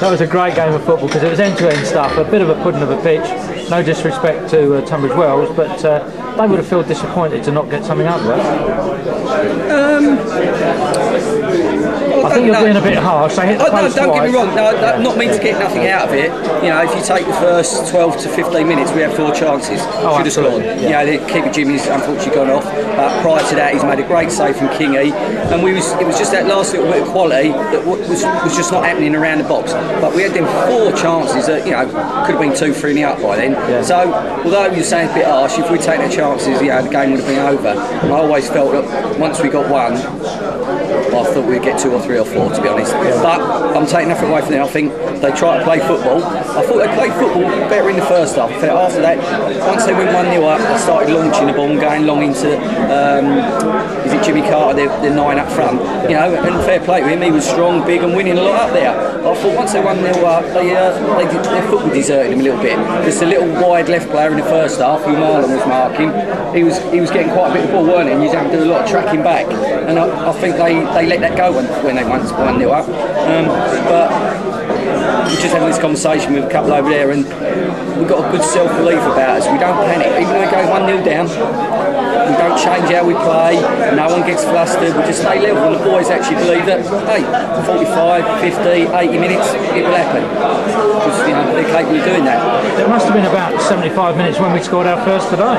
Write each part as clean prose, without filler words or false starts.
that was a great game of football because it was end-to-end stuff, a bit of a pudding of a pitch. No disrespect to Tunbridge Wells, but they would have felt disappointed to not get something out of it. I think you're being a bit harsh. They hit the post don't get me twice. wrong. No, not mean to get nothing out of it. You know, if you take the first 12 to 15 minutes, we had 4 chances. Should have scored. Yeah. You know, the keeper Jimmy's unfortunately gone off. But prior to that, he's made a great save from Kingy, and it was just that last little bit of quality that was just not happening around the box. But we had them 4 chances that, you know, could have been 2-3 up by then. Yeah. So although you're saying it's a bit harsh, if we'd taken the chances, you know, the game would have been over. And I always felt that once we got one, I thought we'd get 2 or 3 or 4, to be honest. Yeah. But I'm taking nothing away from them. I think they try to play football. I thought they played football better in the first half. After that, once they went 1-0 up, they started launching the ball and going long into, is it Jimmy Carter, the 9 up front. You know, and fair play to him, he was strong, big and winning a lot up there. I thought once they 1-0 up, their football deserted him a little bit. Because the little wide left player in the first half, who Marlon was marking, he was getting quite a bit of the ball, weren't he? And you had to do a lot of tracking back. And I think they let that go when they went 1-0 up. But we're just having this conversation with a couple over there, and we've got a good self-belief about us. We don't panic. Even when we go 1-0 down, we don't change how we play. No one gets flustered. We just stay level, and the boys actually believe that, hey, 45, 50, 80 minutes, it will happen. Because, you know, they're capable of doing that. There must have been about 75 minutes when we scored our first today.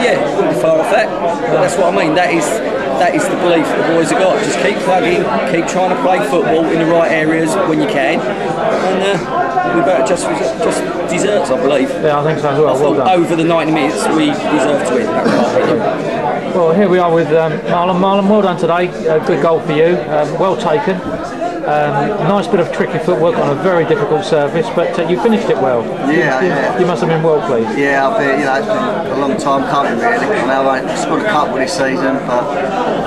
Yeah, wouldn't be far off that. But that's what I mean. That is the belief the boys have got. Just keep plugging, keep trying to play football in the right areas when you can, and we better just deserves, I believe. Yeah, I think so as well. Well done. Over the 90 minutes, we deserve to win. Well, here we are with Marlon. Marlon, well done today. Good goal for you. Well taken. Nice bit of tricky footwork on a very difficult surface, but you finished it well. You must have been well pleased. Yeah, I've been, you know, it's been a long time coming really. I mean, I've scored a couple this season, but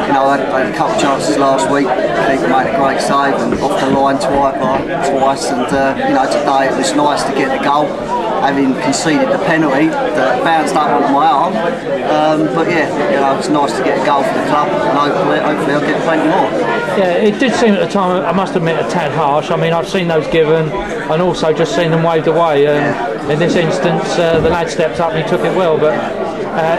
you know, I had a couple of chances last week. Keeper made a great save and off the line twice, and you know, today it was nice to get the goal, having conceded the penalty that bounced up on my arm. But yeah, you know, it's nice to get a goal for the club, and hopefully I'll get plenty more. Yeah, it did seem at the time, I must admit, a tad harsh. I mean, I've seen those given, and also just seen them waved away. In this instance, the lad stepped up and he took it well, but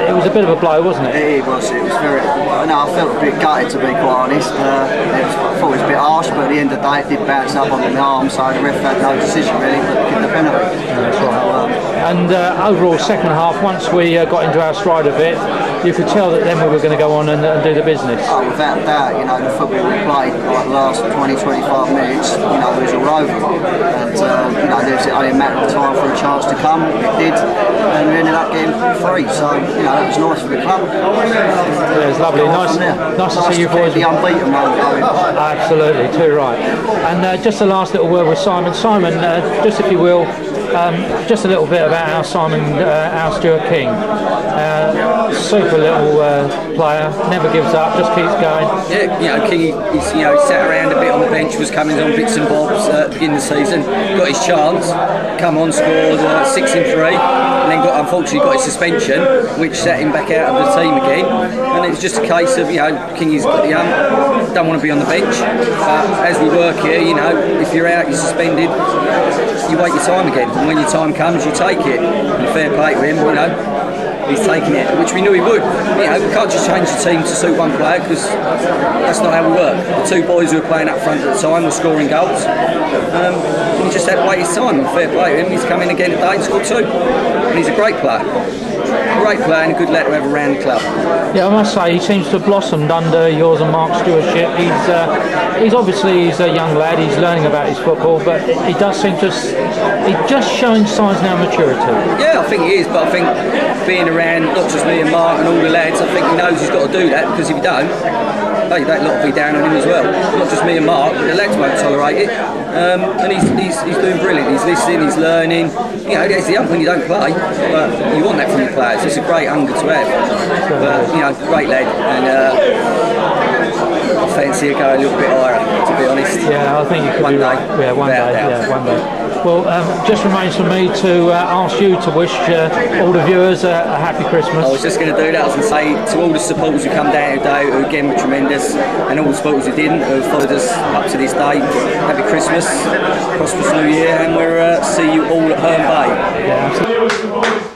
it was a bit of a blow, wasn't it? It was very. No, I felt a bit gutted, to be quite honest. I thought it was a bit harsh, but at the end of the day, it did bounce up on my arm, so the ref had no decision really but to give the penalty. That's right. And overall, second half, once we got into our stride a bit, you could tell that then we were going to go on and do the business. Oh, without doubt, you know, the football we played, like the last 20-25 minutes, you know, it was all over. And, you know, there was only a matter of time for a chance to come. It did, and we ended up getting 3. So, you know, that was nice for the club. Yeah, it's lovely. Nice to see you boys. The unbeaten run going. Absolutely, too right. And just the last little word with Simon. Simon, just if you will, just a little bit about our Simon, our Stuart King. Super little player, never gives up, just keeps going. Yeah, you know, King, he's sat around a bit on the bench, was coming on bits and bobs in the season, got his chance, come on, scored 6 in 3, and then unfortunately got his suspension, which set him back out of the team again. And it's just a case of, you know, Kingy's got the don't want to be on the bench. As we work here, you know, if you're out, you're suspended, you wait your time again, and when your time comes, you take it. And fair play to him, you know. He's taking it, which we knew he would. You know, we can't just change the team to suit one player because that's not how we work. The 2 boys who were playing up front at the time were scoring goals. And he just had to wait his time. And fair play to him. He's come in again today and scored 2. And he's a great player. Great player and a good lad to have around the club. Yeah, I must say he seems to have blossomed under yours and Mark's stewardship. He's obviously a young lad. He's learning about his football, but he does seem to. He's just showing signs now of maturity. Yeah, I think he is. But I think being around not just me and Mark and all the lads, I think he knows he's got to do that because if he don't, that lot will be down on him as well. Not just me and Mark, but the lads won't tolerate it. And he's doing brilliant. He's listening, he's learning. You know, there's the ump when you don't play, but you want that from your players. It's a great hunger to have. But you know, great lad, and I fancy it go a little bit higher, to be honest. Yeah, I think you could one be day. Right. Yeah, one day. Doubt. Yeah, one day. Well, just remains for me to ask you to wish all the viewers a happy Christmas. I was just going to do that. I was going to say to all the supporters who come down today, who again were tremendous, and all the supporters who didn't, who have followed us up to this day, happy Christmas, prosperous New Year, and we'll see you all at Herne Bay. Yeah, absolutely.